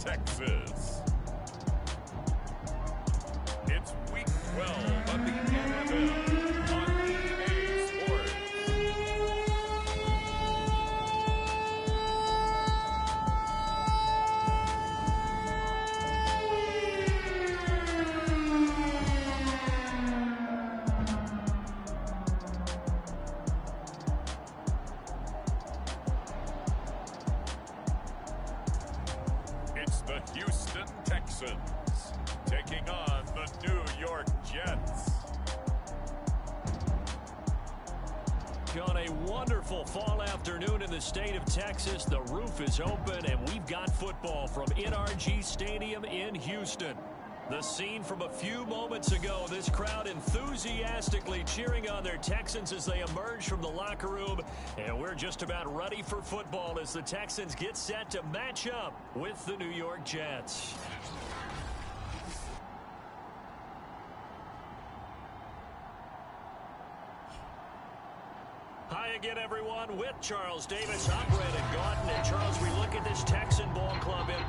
Texas. It's Week 12 of the NFL on EA Sports. It's the Houston Texans taking on the New York Jets. On a wonderful fall afternoon in the state of Texas, the roof is open and we've got football from NRG Stadium in Houston. The scene from a few moments ago, this crowd enthusiastically cheering on their Texans as they emerge from the locker room. And we're just about ready for football as the Texans get set to match up with the New York Jets. Hi again, everyone, with Charles Davis. I'm Brandon Gaudin. And Charles, we look at this Texan ball club in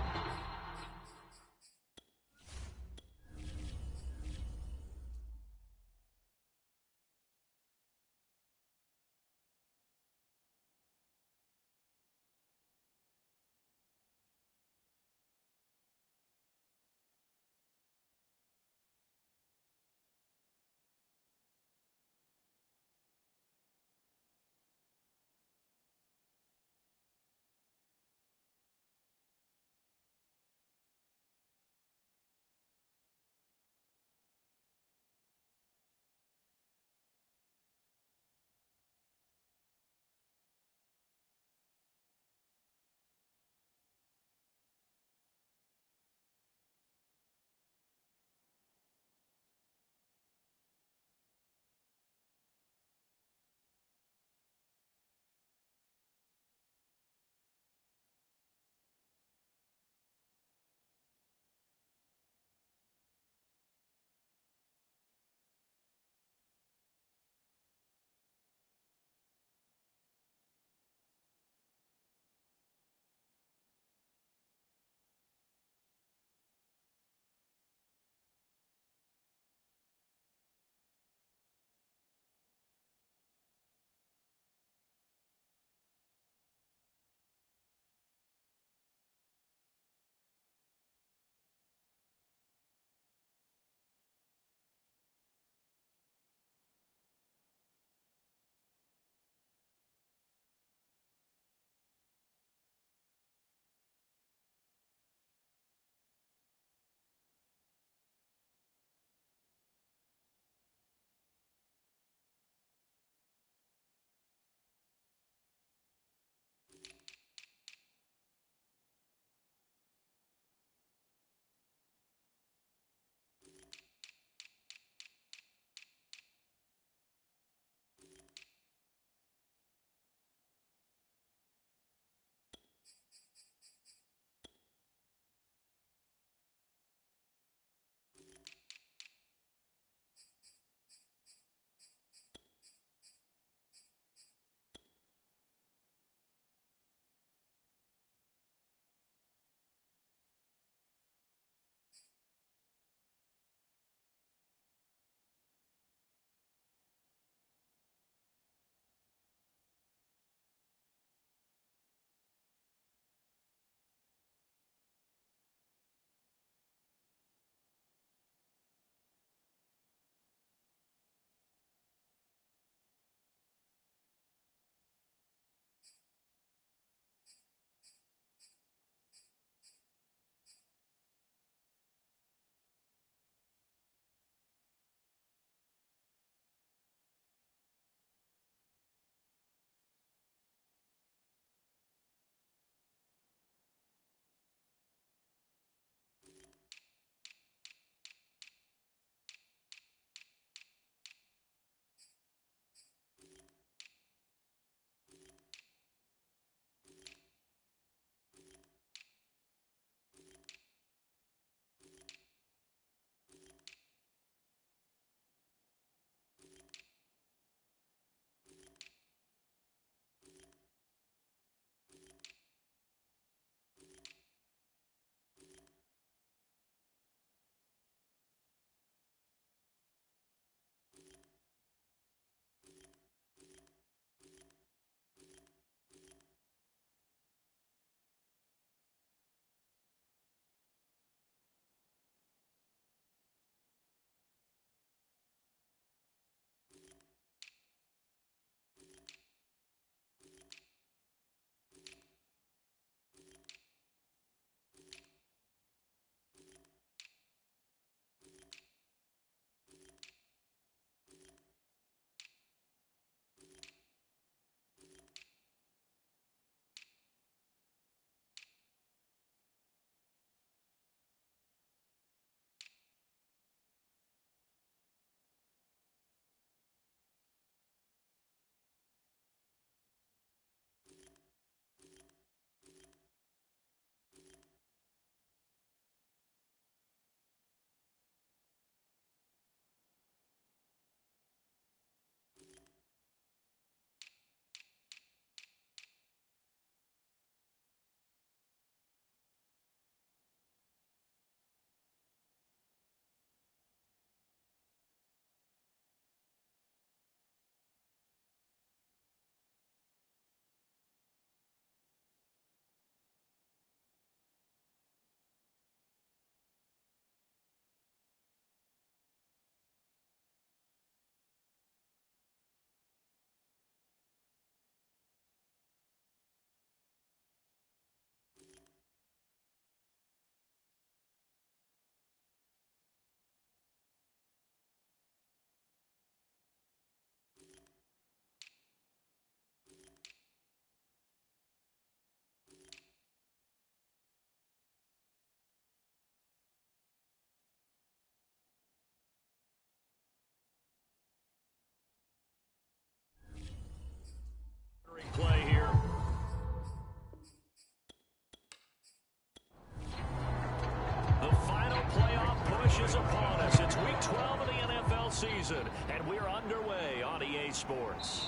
is upon us. It's Week 12 of the NFL season, and we're underway on EA Sports.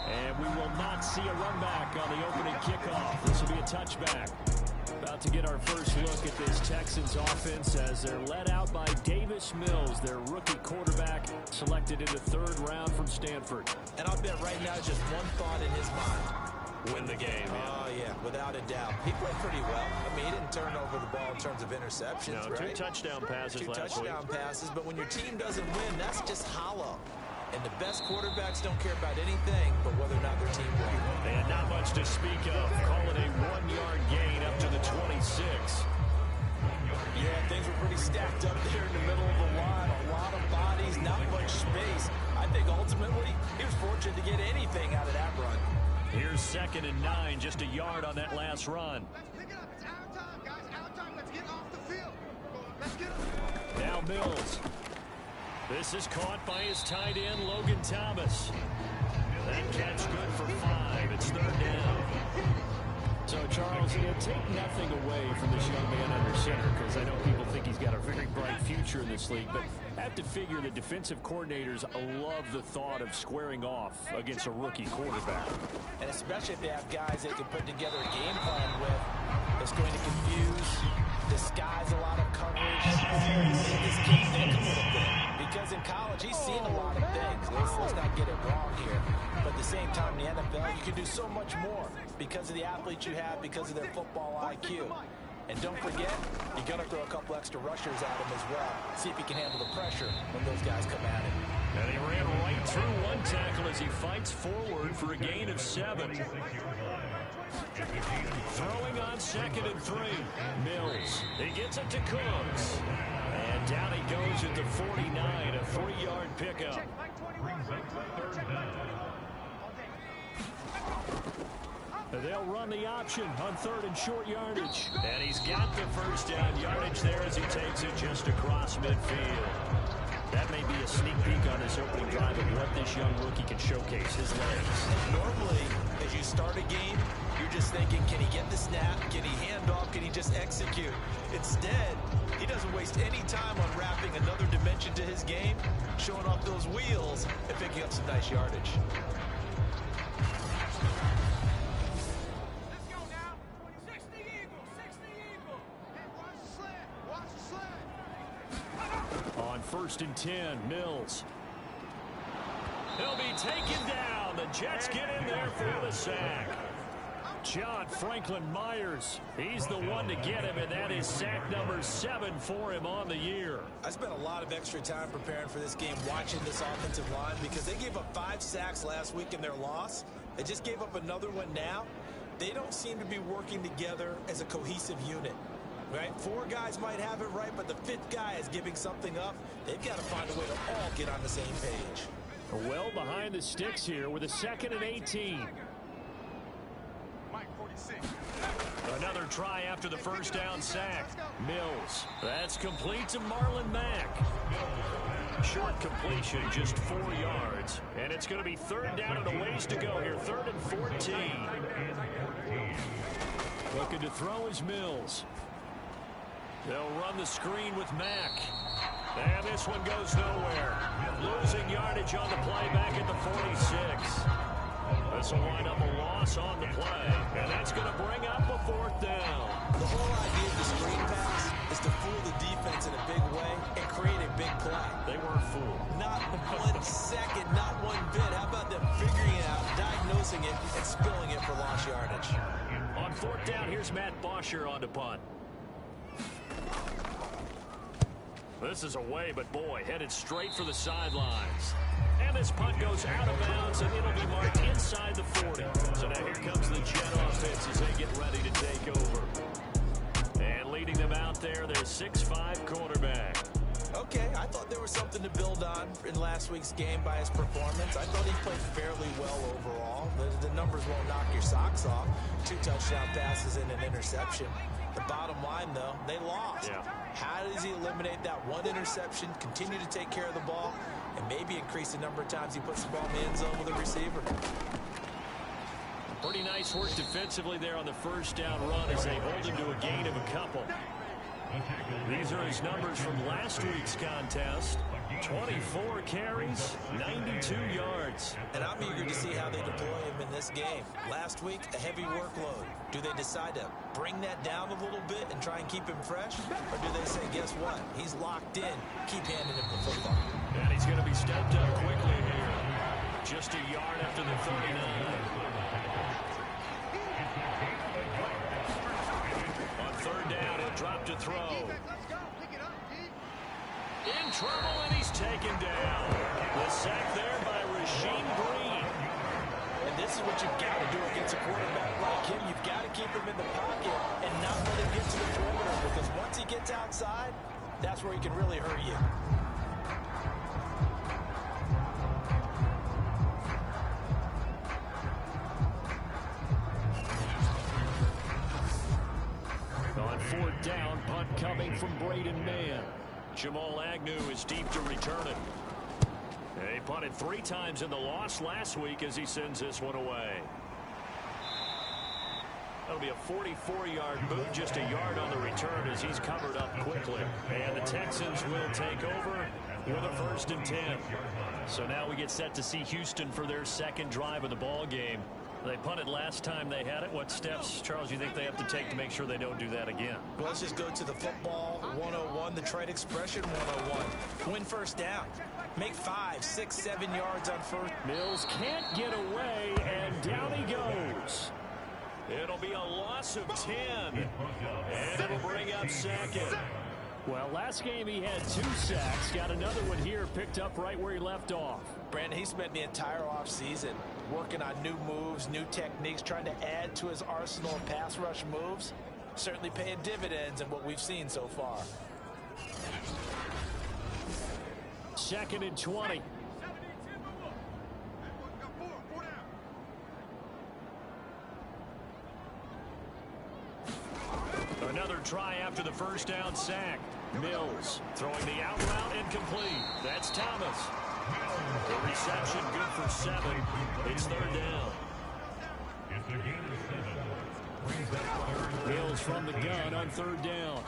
And we will not see a run back on the opening kickoff. This will be a touchback. About to get our first look at this Texans offense as they're led out by Davis Mills, their rookie quarterback, selected in the 3rd round from Stanford. And I'll bet right now just one thought in his mind. Win the game. Oh, yeah, without a doubt. He played pretty well. I mean, he didn't turn over the ball in terms of interceptions, no, right? 2 touchdown passes last week. 2 touchdown passes, but when your team doesn't win, that's just hollow. And the best quarterbacks don't care about anything but whether or not their team wins. And not much to speak of. Call it a 1-yard gain up to the 26. Yeah, things were pretty stacked up there in the middle of the line. A lot of bodies, not much space. I think ultimately he was fortunate to get anything out of that run. Here's 2nd and 9, just a yard on that last run. Let's pick it up. It's our time, guys. Our time. Let's get off the field. Let's get up. Now Mills. This is caught by his tight end, Logan Thomas. That catch good for 5. It's 3rd down. So, Charles, it'll take nothing away from this young man under center because I know people think he's got a very bright future in this league, but I have to figure the defensive coordinators love the thought of squaring off against a rookie quarterback. And especially if they have guys they can put together a game plan with that's going to confuse, disguise a lot of coverage, make this kid think a little bit. Because in college, he's seen a lot of things. Let's not get it wrong here. But at the same time, in the NFL, you can do so much more because of the athletes you have, because of their football IQ. And don't forget, you're going to throw a couple extra rushers at him as well. See if he can handle the pressure when those guys come at him. And he ran right through one tackle as he fights forward for a gain of 7. Throwing on 2nd and 3. Mills. He gets it to Cooks. And down he goes at the 49, a 3-yard pickup. They'll run the option on 3rd and short yardage. And he's got the first down yardage there as he takes it just across midfield. That may be a sneak peek on this opening drive of what this young rookie can showcase, his legs. Normally, as you start a game, you're just thinking, can he get the snap? Can he hand off? Can he just execute? Instead, he doesn't waste any time unwrapping another dimension to his game, showing off those wheels, and picking up some nice yardage. Let's go now. 60 Eagle. 60 Eagle. Hey, watch the sled. Watch the sled. On 1st and 10, Mills. He'll be taken down. The Jets get in there for the sack. John Franklin Myers, he's the one to get him, and that is sack number 7 for him on the year. I spent a lot of extra time preparing for this game, watching this offensive line, because they gave up 5 sacks last week in their loss. They just gave up another one now. They don't seem to be working together as a cohesive unit. Right? 4 guys might have it right, but the 5th guy is giving something up. They've got to find a way to all get on the same page. Well behind the sticks here with a 2nd and 18. Mike 46. Another try after the first down sack. Mills. That's complete to Marlon Mack. Short completion, just 4 yards. And it's going to be 3rd down and a ways to go here. 3rd and 14. Looking to throw is Mills. They'll run the screen with Mack. And this one goes nowhere. Losing yardage on the play back at the 46. This will wind up a loss on the play. And that's going to bring up a 4th down. The whole idea of the screen pass is to fool the defense in a big way and create a big play. They weren't fooled. Not 1 second, not 1 bit. How about them figuring it out, diagnosing it, and spilling it for lost yardage? On 4th down, here's Matt Bosher on to punt. This is away, but boy, headed straight for the sidelines. And this punt goes out of bounds, and it'll be marked inside the 40. So now here comes the Jet offense as they get ready to take over. And leading them out there, their 6'5" quarterback. Okay, I thought there was something to build on in last week's game by his performance. I thought he played fairly well overall. The numbers won't knock your socks off. 2 touchdown passes and an interception. The bottom line, though, they lost. Yeah. How does he eliminate that 1 interception, continue to take care of the ball, and maybe increase the number of times he puts the ball in the end zone with a receiver? Pretty nice work defensively there on the first down run as they hold him to a gain of a couple. These are his numbers from last week's contest. 24 carries, 92 yards. And I'm eager to see how they deploy him in this game. Last week, a heavy workload. Do they decide to bring that down a little bit and try and keep him fresh? Or do they say, guess what? He's locked in. Keep handing him the football. And he's going to be stepped up quickly here. Just a yard after the 39. On third down, he'll drop to throw. In trouble, and he's taken down. The sack there by Rasheem Green. And this is what you've got to do against a quarterback like him. You've got to keep him in the pocket and not let him get to the perimeter, because once he gets outside, that's where he can really hurt you. On fourth down, punt coming from Braden Mann. Jamal Agnew is deep to return it. He punted 3 times in the loss last week as he sends this one away. That'll be a 44-yard boot, just a yard on the return as he's covered up quickly. And the Texans will take over with a 1st and 10. So now we get set to see Houston for their second drive of the ball game. They punted last time they had it. What steps, Charles, you think they have to take to make sure they don't do that again? Well, let's just go to the football 101, the trade expression 101. Win first down. Make 5, 6, 7 yards on first. Mills can't get away, and down he goes. It'll be a loss of 10, and it'll bring up second. Well, last game he had 2 sacks. Got another one here, picked up right where he left off. Brandon, he spent the entire offseason working on new moves, new techniques, trying to add to his arsenal of pass rush moves. Certainly paying dividends in what we've seen so far. 2nd and 20. Another try after the first down sack. Mills throwing the out route incomplete. That's Thomas. The reception good for 7. It's 3rd down. Mills from the gun on 3rd down.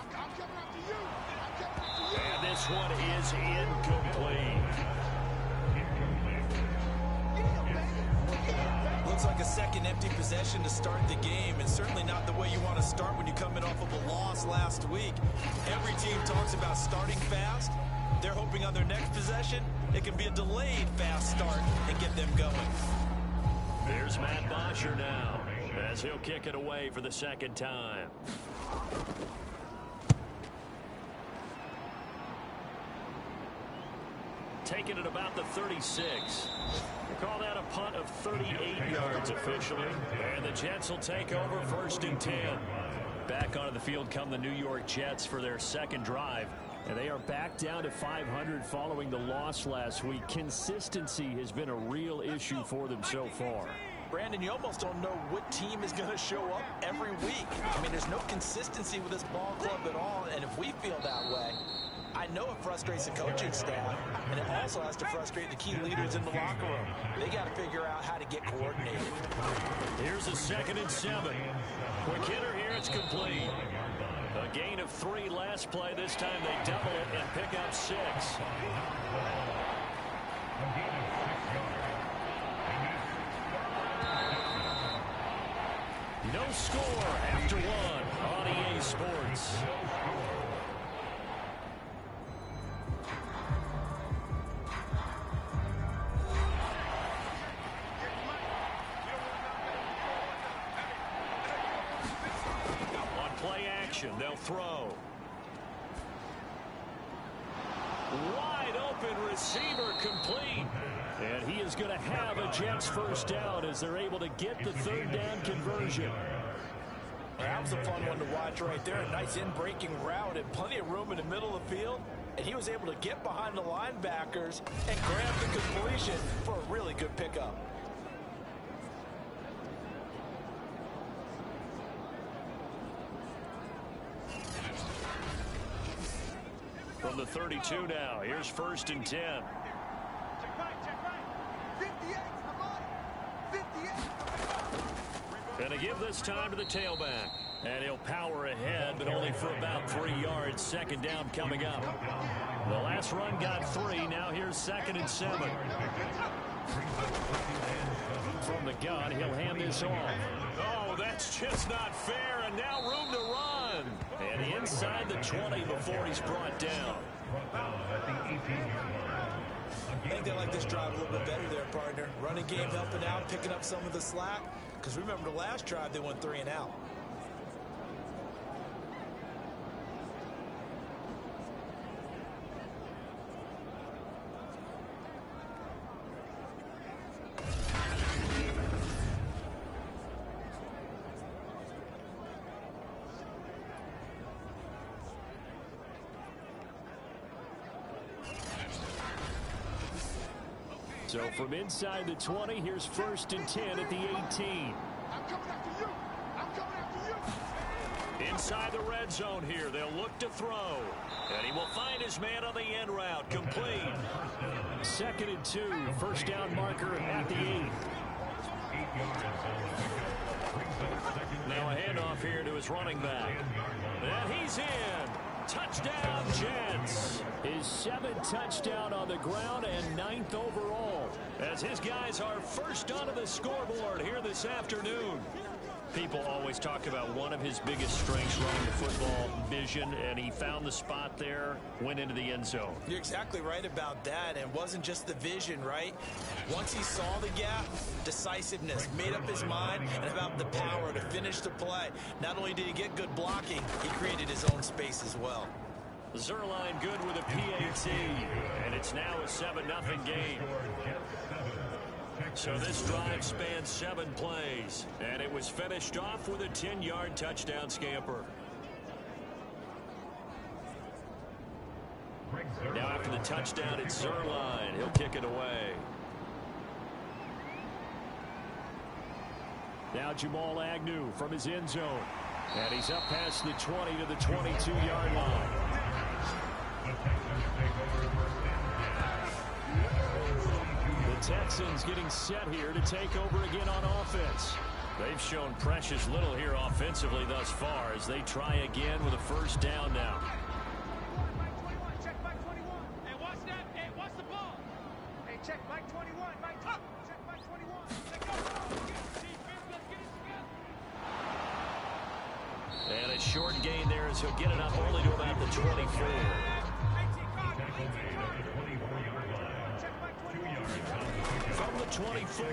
And this one is incomplete. Looks like a second empty possession to start the game, and certainly not the way you want to start when you're coming off of a loss last week. Every team talks about starting fast. They're hoping on their next possession it can be a delayed fast start and get them going. There's Matt Bosher now as he'll kick it away for the 2nd time. Taking it about the 36. We call that a punt of 38 yards officially. And the Jets will take over 1st and 10. Back onto the field come the New York Jets for their second drive. And they are back down to 500 following the loss last week. Consistency has been a real issue for them so far. Brandon, you almost don't know what team is going to show up every week. I mean, there's no consistency with this ball club at all. And if we feel that way, I know it frustrates the coaching staff, and it also has to frustrate the key leaders in the locker room. They got to figure out how to get coordinated. Here's a 2nd and 7. Quick hitter here, it's complete. A gain of 3 last play. This time they double it and pick up 6. No score after 1 on EA Sports. They'll throw. Wide open receiver complete. And he is going to have a Jets first down as they're able to get the 3rd down conversion. That was a fun one to watch right there. A nice in-breaking route and plenty of room in the middle of the field. And he was able to get behind the linebackers and grab the completion for a really good pickup. From the 32 now, here's 1st and 10. And to give this time to the tailback. And he'll power ahead, but only for about 3 yards. Second down coming up. The last run got 3. Now here's 2nd and 7. From the gun, he'll hand this off. Oh, that's just not fair. And now room to run. And inside the 20 before he's brought down. I think they like this drive a little bit better there, partner. Running game helping out, picking up some of the slack. Because remember the last drive, they went 3 and out. So from inside the 20, here's 1st and 10 at the 18. I'm coming after you. I'm coming after you. Inside the red zone here, they'll look to throw. And he will find his man on the end route, complete. 2nd and 2, first down marker at the 8. Now a handoff here to his running back. And he's in. Touchdown, Jets. His 7th touchdown on the ground and 9th overall. As his guys are first onto the scoreboard here this afternoon. People always talk about one of his biggest strengths running the football, vision, and he found the spot there, went into the end zone. You're exactly right about that, and it wasn't just the vision, right? Once he saw the gap, decisiveness, made up his mind, and about the power to finish the play. Not only did he get good blocking, he created his own space as well. Zuerlein good with a PAT, and it's now a 7-0 game. So this drive spans 7 plays, and it was finished off with a 10-yard touchdown scamper. Now after the touchdown, it's Zuerlein. He'll kick it away. Now Jamal Agnew from his end zone. And he's up past the 20 to the 22-yard line. The Texans getting set here to take over again on offense. They've shown precious little here offensively thus far as they try again with a first down now. Check Mike 21. Hey, what's that? Hey, what's the ball? Hey, check Mike 21. Mike, check Mike 21. Check defense, let's get it together. And a short gain there as he'll get it up only to about the 24. From the 24,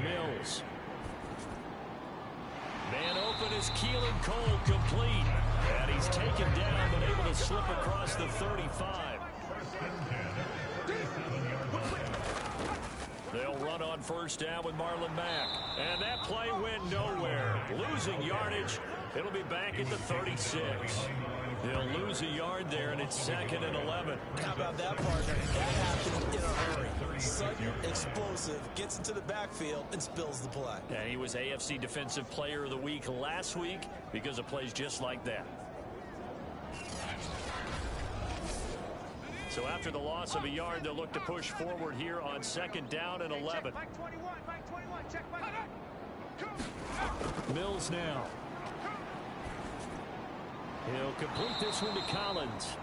Mills. Man open is Keelan Cole, complete. And he's taken down but able to slip across the 35. They'll run on first down with Marlon Mack. And that play went nowhere. Losing yardage. It'll be back at the 36. They'll lose a yard there, and it's 2nd and 11. How about that, partner? That happened in a hurry. Sudden, explosive, gets into the backfield, and spills the play. And he was AFC Defensive Player of the Week last week because of plays just like that. So after the loss of a yard, they'll look to push forward here on 2nd down and 11. Mike 21, Mike 21, check Mike. Mills now. He'll complete this one to Collins.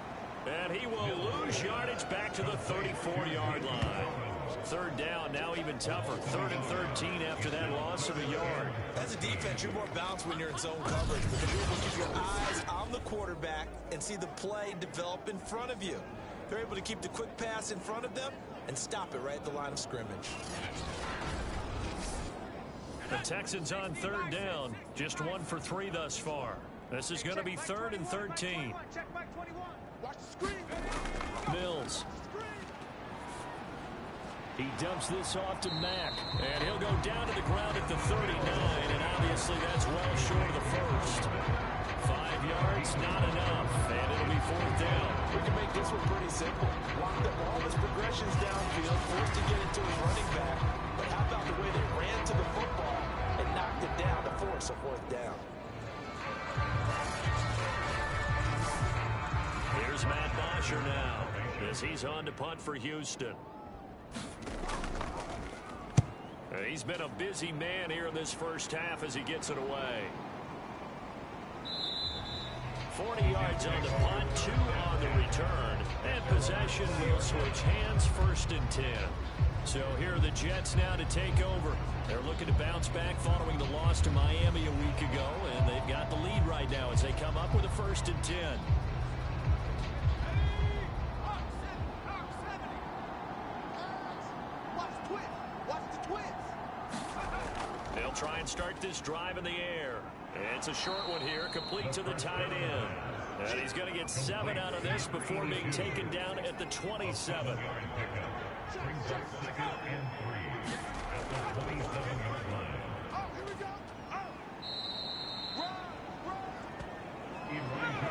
And he will lose yardage back to the 34-yard line. 3rd down, now even tougher. 3rd and 13 after that loss of a yard. As a defense, you're more balanced when you're in zone coverage because you're able to keep your eyes on the quarterback and see the play develop in front of you. They're able to keep the quick pass in front of them and stop it right at the line of scrimmage. The Texans on 3rd down. Just 1 for 3 thus far. This is going to be 3rd and 13. Check Mike 21. Watch the screen. Mills. He dumps this off to Mack. And he'll go down to the ground at the 39. And obviously that's well short of the first. 5 yards, not enough. And it'll be 4th down. We can make this one pretty simple. Lock up all his progressions downfield, forced to get it to his running back. But how about the way they ran to the football and knocked it down to force a 4th down? Here's Matt Bosher now as he's on to punt for Houston. He's been a busy man here in this first half as he gets it away. 40 yards on the punt, 2 on the return, and possession will switch hands, 1st and 10. So here are the Jets now to take over. They're looking to bounce back following the loss to Miami a week ago, and they've got the lead right now as they come up with a 1st and 10. They'll try and start this drive in the air. It's a short one here, complete to the tight end. And he's going to get 7 out of this before being taken down at the 27.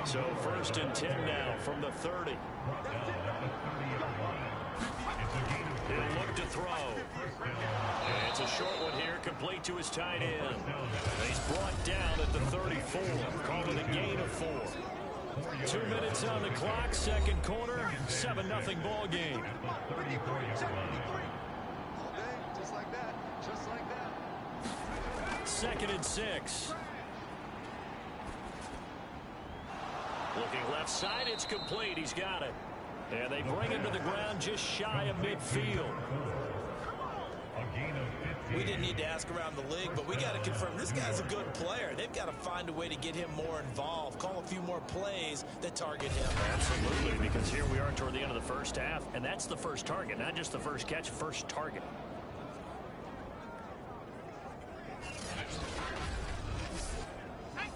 So 1st and 10 now from the 30. He'll look to throw. And it's a short one here, complete to his tight end. He's brought down at the 34, calling a gain of 4. 2 minutes on the clock, 2nd quarter, 7-0 ball game. Just like that. Just like that. 2nd and 6. Looking left side, it's complete. He's got it. And they bring him to the ground just shy of midfield. We didn't need to ask around the league, but we got to confirm this guy's a good player. They've got to find a way to get him more involved, call a few more plays that target him. Absolutely, because here we are toward the end of the first half, and that's the first target, not just the first catch, first target.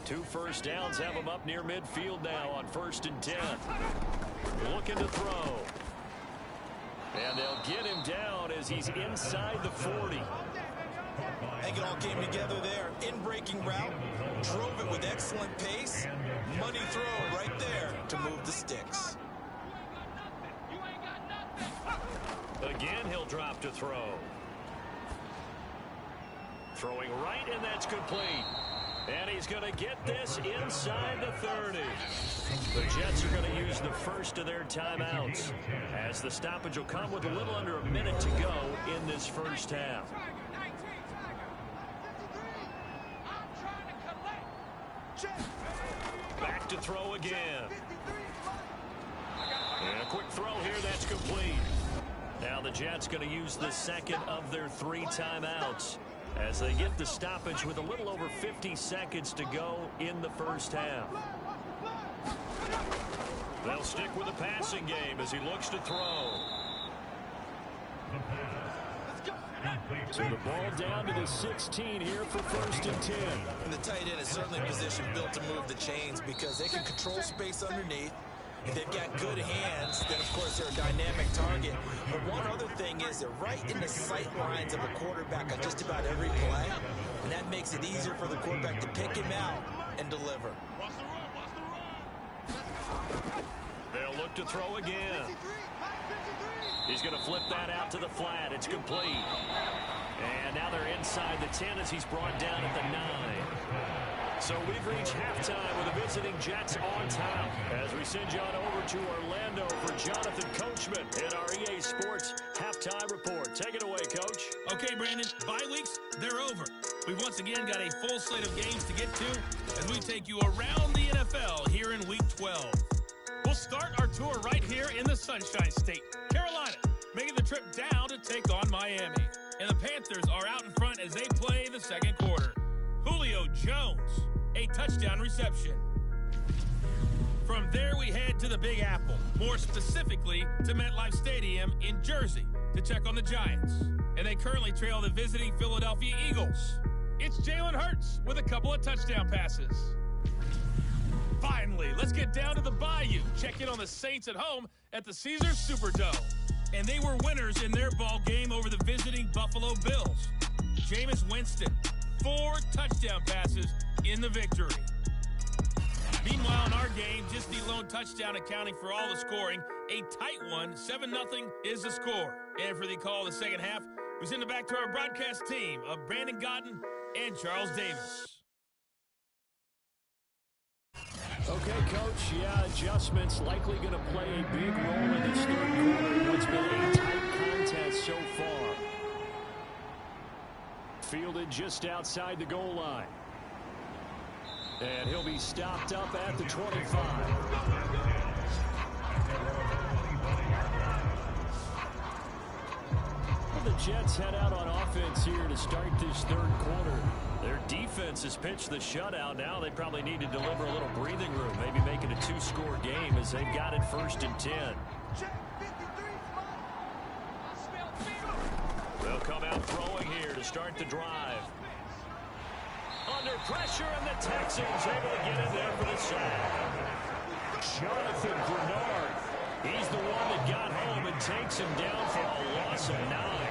Two first downs have him up near midfield now on 1st and 10. Looking to throw. And they'll get him down as he's inside the 40. I think it all came together there. In-breaking route, drove it with excellent pace. Money throw right there to move the sticks. Again, he'll drop to throw. Throwing right, and that's complete. And he's going to get this inside the 30. The Jets are going to use the first of their timeouts, as the stoppage will come with a little under a minute to go in this first half. Back to throw again. And a quick throw here, that's complete. Now the Jets going to use the second of their 3 timeouts, as they get the stoppage with a little over 50 seconds to go in the first half. They'll stick with the passing game as he looks to throw. So the ball down to the 16 here for 1st and 10. And the tight end is certainly a position built to move the chains because they can control space underneath. If they've got good hands, then of course they're a dynamic target. But one other thing is they're right in the sight lines of a quarterback on just about every play. And that makes it easier for the quarterback to pick him out and deliver. They'll look to throw again. He's going to flip that out to the flat. It's complete. And now they're inside the 10 as he's brought down at the 9. So we've reached halftime with the visiting Jets on top, as we send you on over to Orlando for Jonathan Coachman in our EA Sports Halftime Report. Take it away, Coach. Okay, Brandon, bye weeks, they're over. We've once again got a full slate of games to get to as we take you around the NFL here in Week 12. We'll start our tour right here in the Sunshine State, Carolina, making the trip down to take on Miami. And the Panthers are out in front as they play the second quarter. Julio Jones, a touchdown reception. From there, we head to the Big Apple, more specifically to MetLife Stadium in Jersey, to check on the Giants. And they currently trail the visiting Philadelphia Eagles. It's Jalen Hurts with a couple of touchdown passes. Finally, let's get down to the Bayou. Check in on the Saints at home at the Caesars Superdome. And they were winners in their ball game over the visiting Buffalo Bills. Jameis Winston, 4 touchdown passes in the victory. Meanwhile, in our game, just the lone touchdown accounting for all the scoring. A tight one, 7-0 is the score. And for the call of the second half, we send it back to our broadcast team of Brandon Godden and Charles Davis. Okay, Coach, yeah, adjustments likely going to play a big role in this third quarter. What's been a tight contest so far. Fielded just outside the goal line. And he'll be stopped up at the 25. The Jets head out on offense here to start this third quarter. Their defense has pitched the shutout. Now they probably need to deliver a little breathing room, maybe make it a two-score game as they've got it 1st and 10. They'll come out throwing here to start the drive. Under pressure, and the Texans able to get in there for the sack. Jonathan Bernard. He's the one that got home and takes him down for a loss of 9.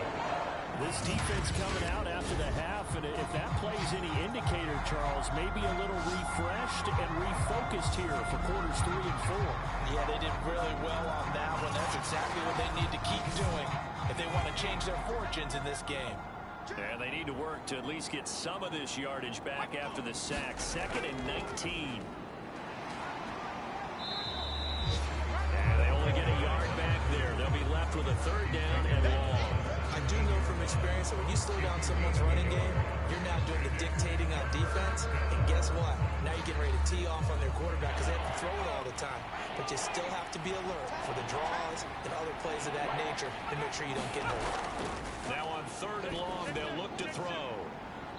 This defense coming out after the half, and if that plays any indicator, Charles, maybe a little refreshed and refocused here for quarters 3 and 4. Yeah, they did really well on that one. That's exactly what they need to keep doing if they want to change their fortunes in this game. And they need to work to at least get some of this yardage back after the sack. 2nd and 19. And they only get a yard back there. They'll be left with a 3rd down and long. I do know from experience that when you slow down someone's running game, you're now doing the dictating on defense. And guess what? Now you're getting ready to tee off on their quarterback because they have to throw it all the time. But you still have to be alert for the draws and other plays of that nature to make sure you don't get hurt. Now on 3rd and long, they'll look to throw.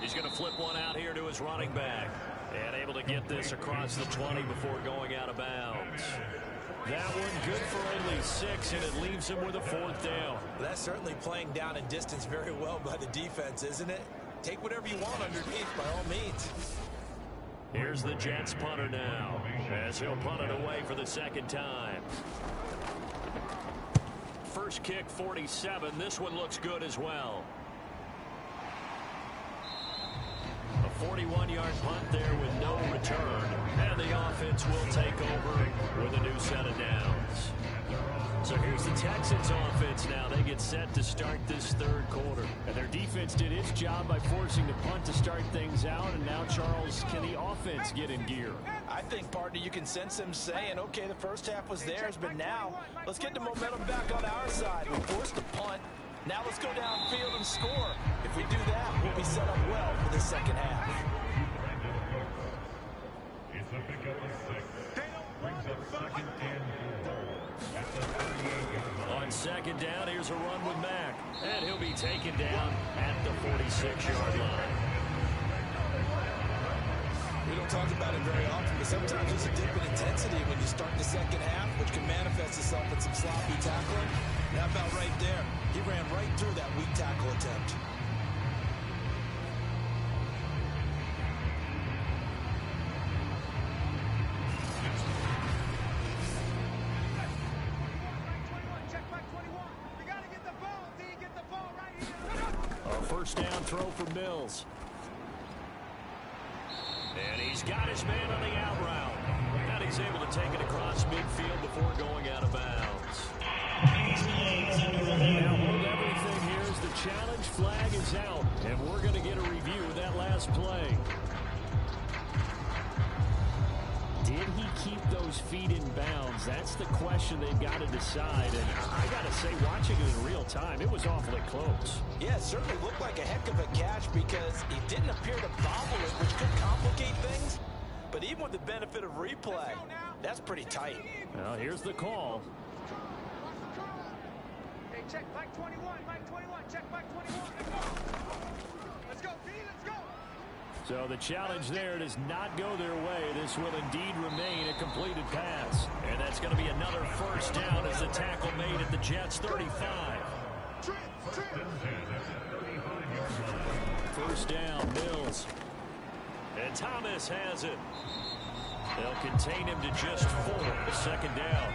He's going to flip one out here to his running back. And able to get this across the 20 before going out of bounds. That one good for only 6, and it leaves him with a 4th down. That's certainly playing down in distance very well by the defense, isn't it? Take whatever you want underneath, by all means. Here's the Jets punter now, as he'll punt it away for the 2nd time. First kick, 47. This one looks good as well. A 41-yard punt there with no return. And the offense will take over with a new set of downs. So here's the Texans offense now. They get set to start this 3rd quarter. And their defense did its job by forcing the punt to start things out. And now, Charles, can the offense get in gear? I think, partner, you can sense them saying, okay, the first half was theirs, but now let's get the momentum back on our side. We forced the punt. Now let's go downfield and score. If we do that, we'll be set up well for the 2nd half. It's a pickup of 6. Brings up 2nd and 4 at the 38-yard line. On 2nd down, here's a run with Mack. And he'll be taken down at the 46-yard line. We don't talk about it very often, but sometimes there's a dip in intensity when you start the 2nd half, which can manifest itself in some sloppy tackling. That about right there. He ran right through that weak tackle attempt. A 1st down throw for Mills. And he's got his man on the out route. And he's able to take it across midfield before going out of bounds. Now hold everything here as the challenge flag is out. And we're going to get a review of that last play. Did he keep those feet in bounds? That's the question they've got to decide. And I got to say, watching it in real time, it was awfully close. Yeah, it certainly looked like a heck of a catch because he didn't appear to bobble it, which could complicate things. But even with the benefit of replay, that's pretty tight. Well, here's the call. Hey, check Mike 21, Mike 21, check Mike 21. Let's go. Let's go, D, let's go. So the challenge there does not go their way. This will indeed remain a completed pass. And that's going to be another 1st down as the tackle made at the Jets 35. 1st down, Mills. And Thomas has it. They'll contain him to just 4. 2nd down.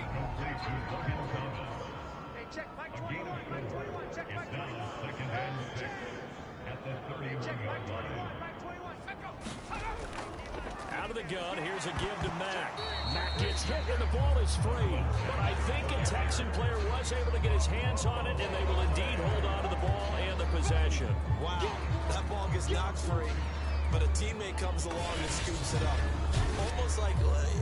Hey, check Mike 21, Mike 21, check Mike 21. 2nd and 6 at the 31-yard line. Out of the gun, here's a give to Mack. Mack gets hit and the ball is free. But I think a Texan player was able to get his hands on it, and they will indeed hold on to the ball and the possession. Wow, that ball gets knocked free, but a teammate comes along and scoops it up.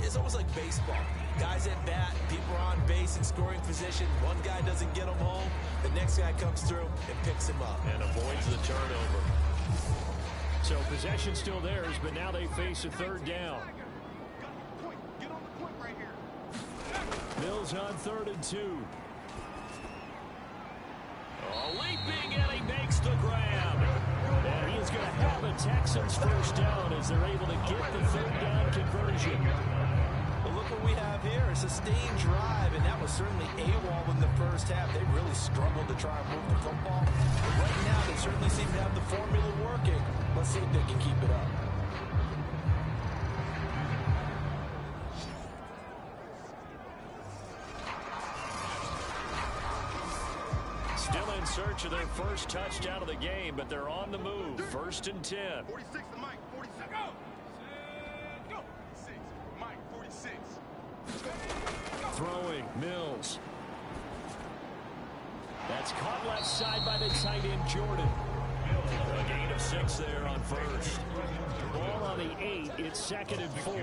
It's almost like baseball. Guys at bat, people are on base in scoring position. One guy doesn't get him home, the next guy comes through and picks him up. And avoids the turnover. So possession still theirs, but now they face a third down. Get on the point right here. Mills on 3rd and 2. Oh, leaping, and he makes the grab. And he is going to have a Texans first down as they're able to get the third down conversion. Well, look what we have here. A sustained drive, and that was certainly AWOL in the first half. They really struggled to try and move the football. But right now, they certainly seem to have the formula working. Let's see if they can keep it up. Still in search of their first touchdown of the game, but they're on the move. 1st and 10. 46 to Mike. 46. Go. Go. 6. Mike. 46. Throwing, Mills. That's caught left side by the tight end, Jordan. A gain of 6 there on first. Ball on the 8. It's 2nd and 4.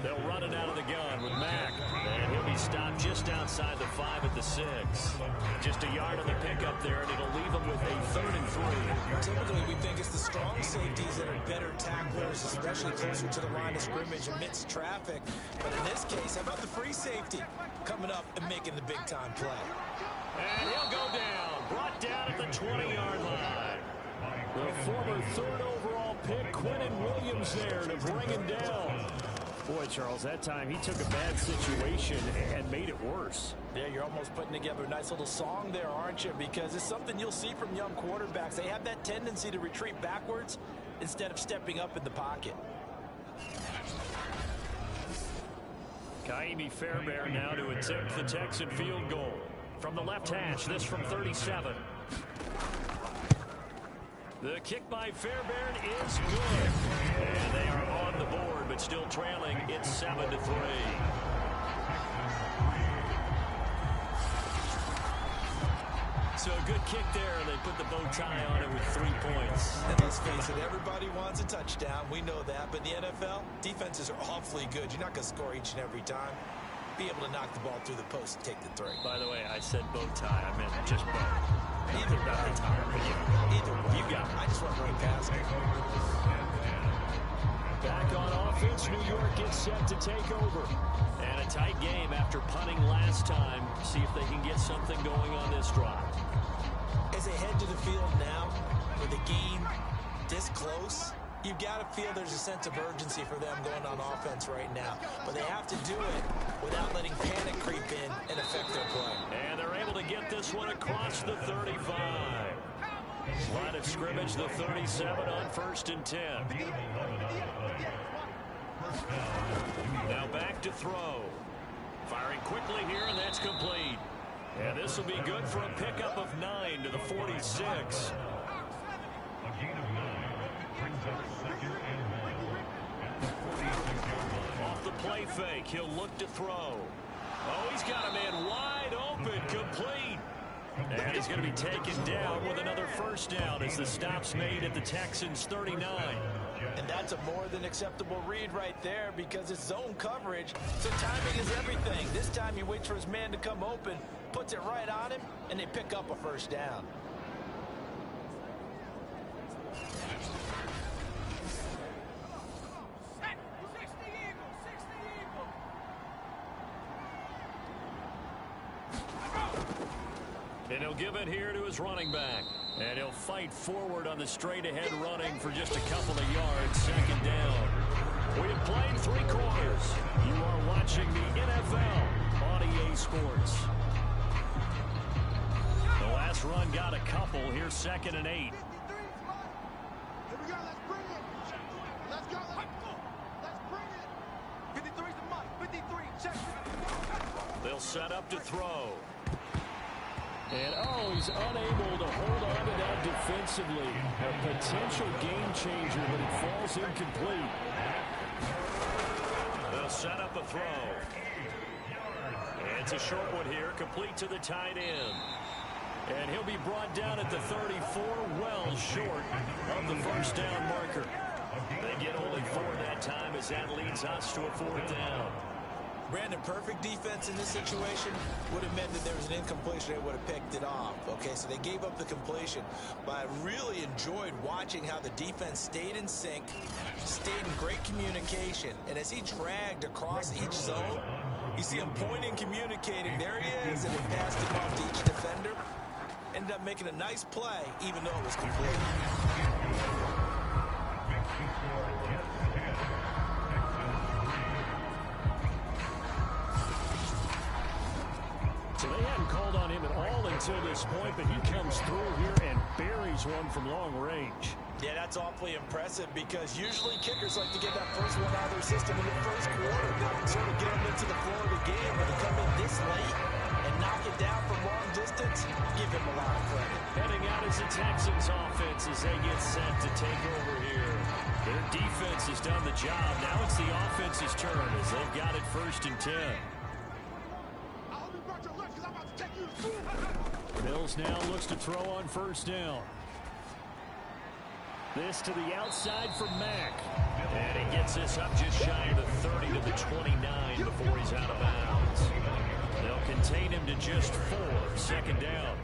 They'll run it out of the gun with Mack. And he'll be stopped just outside the 5 at the 6. Just a yard on the pickup there, and it'll leave them with a 3rd and 3. Typically, we think it's the strong safeties that are better tacklers, especially closer to the line of scrimmage amidst traffic. But in this case, how about the free safety coming up and making the big-time play? And he'll go down. Brought down at the 20-yard line. The former 3rd overall pick, Quinnen Williams, there to bring him down. Boy, Charles, that time he took a bad situation and made it worse. Yeah, you're almost putting together a nice little song there, aren't you? Because it's something you'll see from young quarterbacks. They have that tendency to retreat backwards instead of stepping up in the pocket. Kaimi Fairbairn now to attempt the Texan field goal. From the left hash, this from 37. The kick by Fairbairn is good. And they are on the board, but still trailing. It's 7-3. So a good kick there. They put the bow tie on it with 3 points. And let's face it, everybody wants a touchdown. We know that. But in the NFL, defenses are awfully good. You're not going to score each and every time. Be able to knock the ball through the post and take the 3. By the way, I said bow tie. I meant just bow. Either way. Either way. You got it. I just went right past it. Back on offense, New York gets set to take over. And a tight game after punting last time. See if they can get something going on this drive. As they head to the field now, with the game this close, you've got to feel there's a sense of urgency for them going on offense right now. But they have to do it without letting panic creep in and affect their play. And they're able to get this one across the 35. Line of scrimmage, the 37 on 1st and 10. Now back to throw. Firing quickly here, and that's complete. And this will be good for a pickup of 9 to the 46. A gain of 9 brings up 2nd and 1 at the 46-yard line. Off the play fake, he'll look to throw. Oh, he's got a man wide open, complete. And he's going to be taken down with another first down as the stop's made at the Texans' 39. And that's a more than acceptable read right there because it's zone coverage, so timing is everything. This time he waits for his man to come open, puts it right on him, and they pick up a first down. And he'll give it here to his running back. And he'll fight forward on the straight-ahead running for just a couple of yards. 2nd down. We have played 3 quarters. You are watching the NFL on EA Sports. The last run got a couple. Here's 2nd and 8. Here we go. Let's bring it. Let's go. Let's bring it. 53's the Mike. 53. Check. They'll set up to throw. And, oh, he's unable to hold on to that defensively. A potential game changer, but it falls incomplete. They'll set up a throw. It's a short one here, complete to the tight end. And he'll be brought down at the 34, well short of the first down marker. They get only 4 that time as that leads us to a 4th down. Brandon, perfect defense in this situation would have meant that there was an incompletion. They would have picked it off. Okay, so they gave up the completion. But I really enjoyed watching how the defense stayed in sync, stayed in great communication. And as he dragged across each zone, you see him pointing, communicating. There he is, and he passed him off to each defender. Ended up making a nice play, even though it was complete. So they hadn't called on him at all until this point, but he comes through here and buries one from long range. Yeah, that's awfully impressive because usually kickers like to get that first one out of their system in the first quarter. Sort of get them into the flow of the game. When they come in this late and knock it down from long distance, give him a lot of credit. Heading out is the Texans offense as they get set to take over here. Their defense has done the job. Now it's the offense's turn as they've got it 1st and 10. Mills now looks to throw on 1st down. This to the outside for Mack. And he gets this up just shy of the 30 to the 29 before he's out of bounds. They'll contain him to just 4. 2nd down.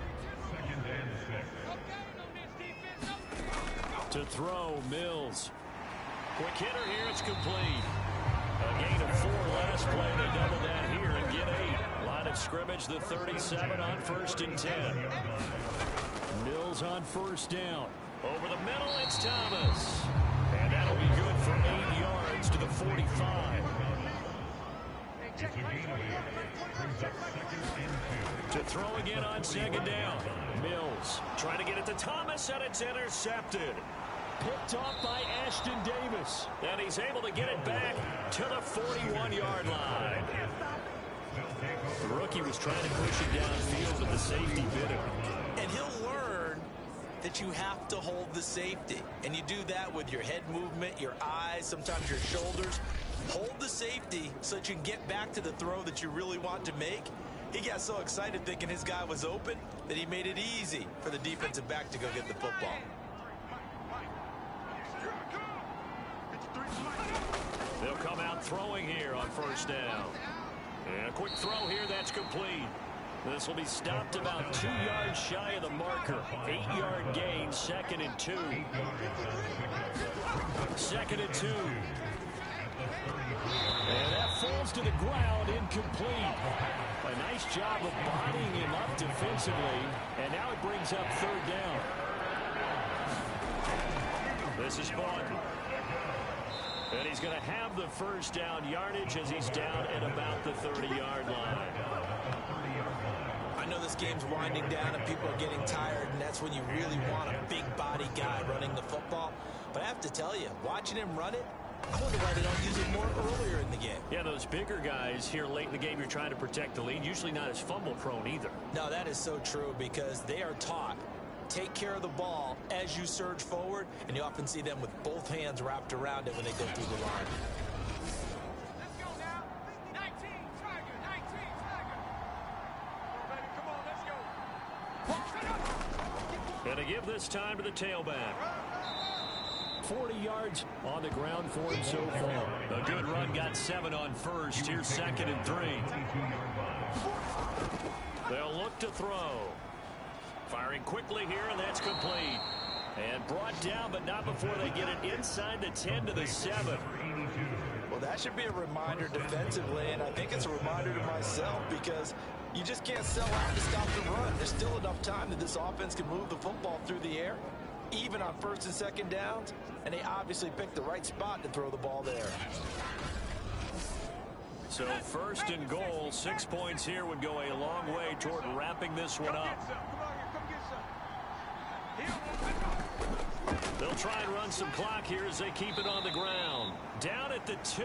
To throw, Mills. Quick hitter here, it's complete. A gain of 4 last play. They double that here and get 8. Line of scrimmage, the 37 on 1st and 10. Mills on 1st down. Over the middle, it's Thomas. And that'll be good for 8 yards to the 45. To throw again on 2nd down. Mills trying to get it to Thomas, and it's intercepted. Picked off by Ashton Davis. And he's able to get it back to the 41-yard line. The rookie was trying to push it downfield, but the safety bit him. And he'll learn that you have to hold the safety. And you do that with your head movement, your eyes, sometimes your shoulders. Hold the safety so that you can get back to the throw that you really want to make. He got so excited thinking his guy was open that he made it easy for the defensive back to go get the football. They'll come out throwing here on 1st down. And a quick throw here, that's complete. This will be stopped about 2 yards shy of the marker. 8-yard gain, 2nd and 2. 2nd and 2. And that falls to the ground, incomplete. A nice job of bodying him up defensively. And now it brings up 3rd down. This is Barton. And he's going to have the 1st down yardage as he's down at about the 30-yard line. I know this game's winding down and people are getting tired, and that's when you really want a big body guy running the football. But I have to tell you, watching him run it, I wonder why they don't use it more earlier in the game. Yeah, those bigger guys here late in the game, you're trying to protect the lead, usually not as fumble prone either. No, that is so true because they are taught take care of the ball as you surge forward, and you often see them with both hands wrapped around it when they go through the line. Let's go now. 19, Tiger, 19, Tiger. Come on, let's go. And to give this time to the tailback. 40 yards on the ground for him so far. A good run, got 7 on 1st. Here's 2nd and 3. They'll look to throw. Firing quickly here, and that's complete. And brought down, but not before they get it inside the 10 to the 7. Well, that should be a reminder defensively, and I think it's a reminder to myself because you just can't sell out to stop the run. There's still enough time that this offense can move the football through the air, even on 1st and 2nd downs, and they obviously picked the right spot to throw the ball there. So 1st and goal, 6 points here would go a long way toward wrapping this one up. They'll try and run some clock here as they keep it on the ground. Down at the 2.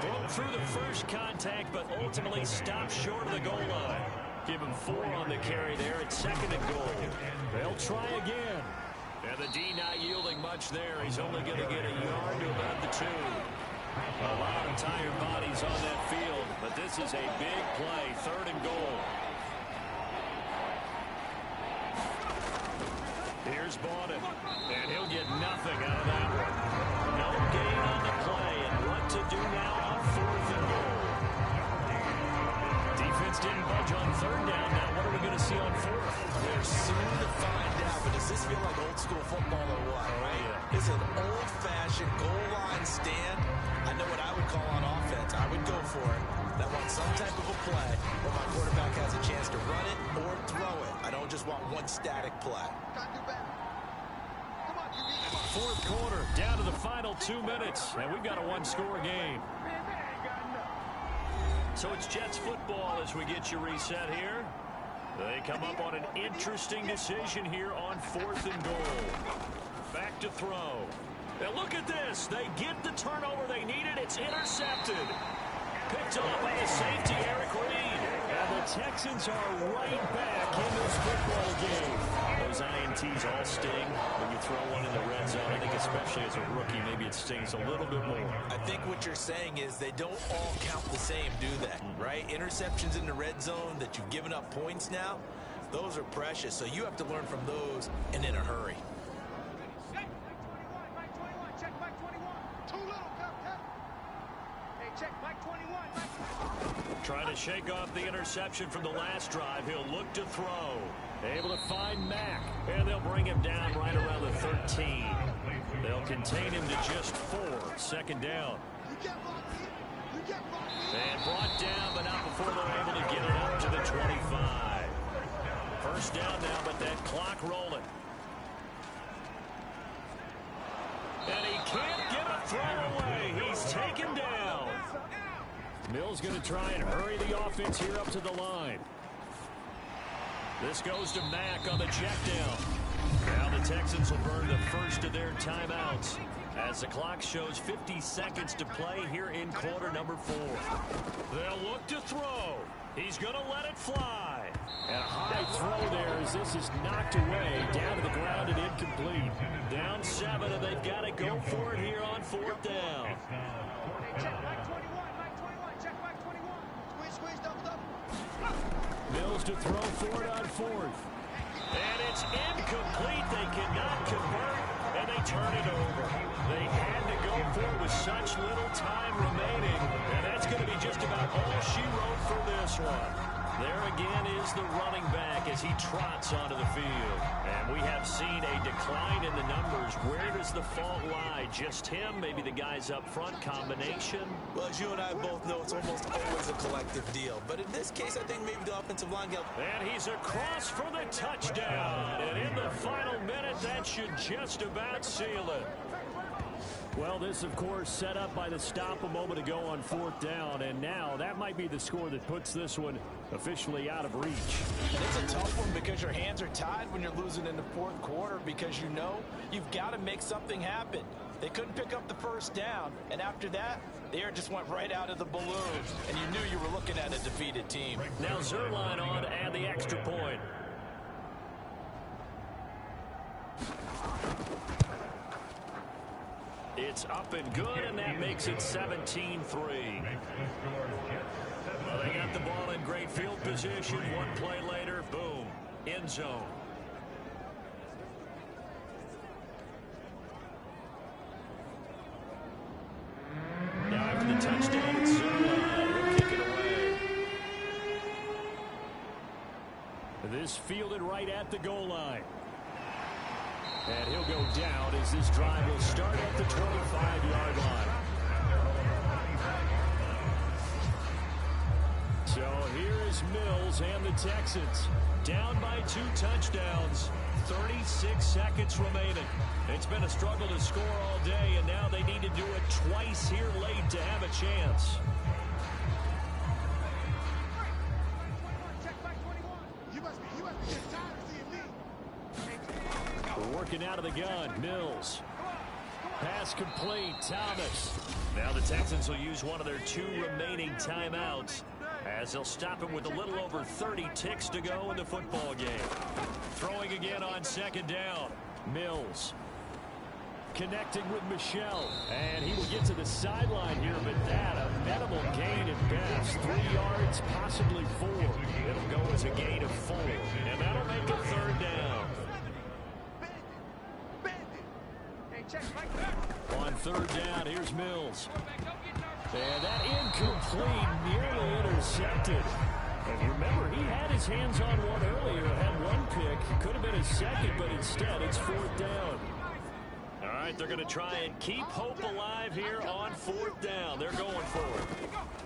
Broke through the first contact, but ultimately stopped short of the goal line. Give him 4 on the carry there at 2nd and goal. They'll try again. And the D not yielding much there. He's only going to get a yard to about the 2. A lot of tired bodies on that field, but this is a big play. 3rd and goal. Here's Bowden, and he'll get nothing out of that one. No gain on the play, and what to do now on 4th and goal. see on fourth? We're soon to find out, but does this feel like old school football or what, right? Yeah. It's an old-fashioned goal line stand. I know what I would call on offense. I would go for it. I want some type of a play where my quarterback has a chance to run it or throw it. I don't just want one static play. Fourth quarter, down to the final 2 minutes, and we've got a one-score game. So it's Jets football as we get you reset here. They come up on an interesting decision here on 4th and goal. Back to throw. Now look at this. They get the turnover they needed. It's intercepted. Picked off by the safety, Eric Reed. And the Texans are right back in this football game. Those INTs all sting when you throw one in the red zone. I think especially as a rookie, maybe it stings a little bit more. I think what you're saying is they don't all count the same, do they? Right? Interceptions in the red zone that you've given up points now, those are precious. So you have to learn from those and in a hurry. Check Mike 21. Too little, Captain. Hey, check Mike 21. Trying to shake off the interception from the last drive. He'll look to throw. Able to find Mack. And they'll bring him down right around the 13. They'll contain him to just 4. Second down. And brought down, but not before they're able to get it up to the 25. First down now, but that clock rolling. And he can't get a throw away. He's taken down. Mills going to try and hurry the offense here up to the line. This goes to Mack on the check down. Now the Texans will burn the first of their timeouts as the clock shows 50 seconds to play here in quarter number 4. They'll look to throw. He's going to let it fly. And a high throw there as this is knocked away down to the ground and incomplete. Down 7, and they've got to go for it here on 4th down. Check Mike 21. Mike 21. Check Mike 21. Squeeze, double, double. Mills to throw for it on 4th. And it's incomplete. They cannot convert, and they turn it over. They had to go for it with such little time remaining, and that's going to be just about all she wrote for this one. There again is the running back as he trots onto the field. And we have seen a decline in the numbers. Where does the fault lie? Just him? Maybe the guys up front? Combination? Well, as you and I both know, it's almost always a collective deal. But in this case, I think maybe the offensive line got... And he's across for the touchdown. And in the final minute, that should just about seal it. Well, this, of course, set up by the stop a moment ago on 4th down. And now that might be the score that puts this one officially out of reach. And it's a tough one because your hands are tied when you're losing in the 4th quarter because you know you've got to make something happen. They couldn't pick up the first down. And after that, the air just went right out of the balloon. And you knew you were looking at a defeated team. Now Zuerlein on to add the extra point. It's up and good, and that makes it 17-3. Well, they got the ball in great field position. One play later, boom, end zone. Now after the touchdown, it's Zuerlein. He'll kick it away. This fielded right at the goal line. And he'll go down as this drive will start at the 25-yard line. So here is Mills and the Texans. Down by 2 touchdowns. 36 seconds remaining. It's been a struggle to score all day, and now they need to do it twice here late to have a chance. Working out of the gun, Mills. Pass complete, Thomas. Now the Texans will use one of their 2 remaining timeouts as they'll stop him with a little over 30 ticks to go in the football game. Throwing again on 2nd down. Mills connecting with Michel, and he will get to the sideline here, but that a minimal gain at best. 3 yards, possibly 4. It'll go as a gain of 4, and that'll make it 3rd down. On 3rd down, here's Mills. And that incomplete, nearly intercepted. And You remember, he had his hands on one earlier, had one pick. Could have been his second, but instead it's 4th down. All right, they're going to try and keep hope alive here on 4th down. They're going for it.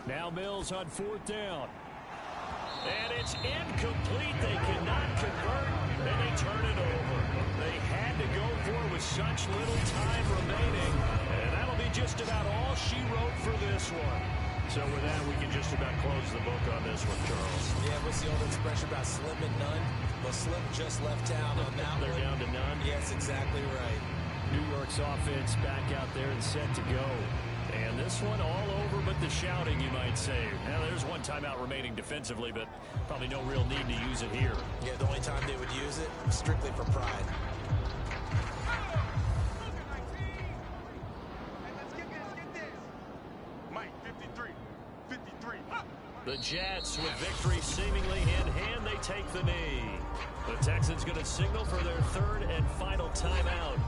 Now Mills on 4th down. And it's incomplete. They cannot convert, and they turn it over. They had to go for it with such little time remaining, and that'll be just about all she wrote for this one. So with that, we can just about close the book on this one, Charles. Yeah, what's the old expression about slim and none? Well, Slim just left town on that one. They're down to none. Yes, exactly right. New York's offense back out there and set to go. And this one all over but the shouting, you might say. Now, there's one timeout remaining defensively, but probably no real need to use it here. Yeah, the only time they would use it, strictly for pride. Mike, 53. 53. The Jets, with victory seemingly in hand, they take the knee. The Texans going to signal for their 3rd and final timeout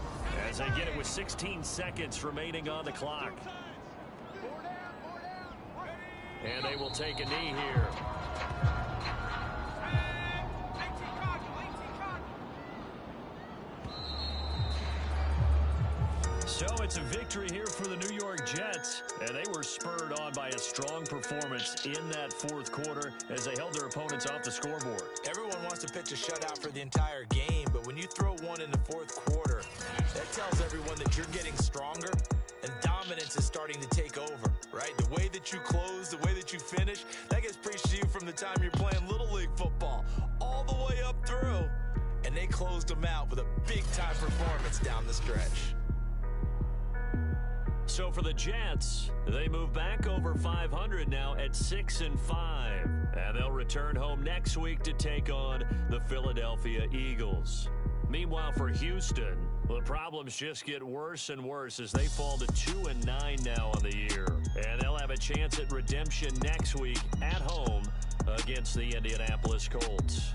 as they get it with 16 seconds remaining on the clock. And they will take a knee here. So it's a victory here for the New York Jets, and they were spurred on by a strong performance in that 4th quarter as they held their opponents off the scoreboard. Everyone wants to pitch a shutout for the entire game, but when you throw one in the 4th quarter, that tells everyone that you're getting stronger and dominance is starting to take over, right? The way that you close, the way that you finish, that gets preached to you from the time you're playing Little League football all the way up through. And they closed them out with a big-time performance down the stretch. So for the Jets, they move back over 500 now at 6-5. And they'll return home next week to take on the Philadelphia Eagles. Meanwhile, for Houston, the problems just get worse and worse as they fall to 2-9 now on the year. And they'll have a chance at redemption next week at home against the Indianapolis Colts.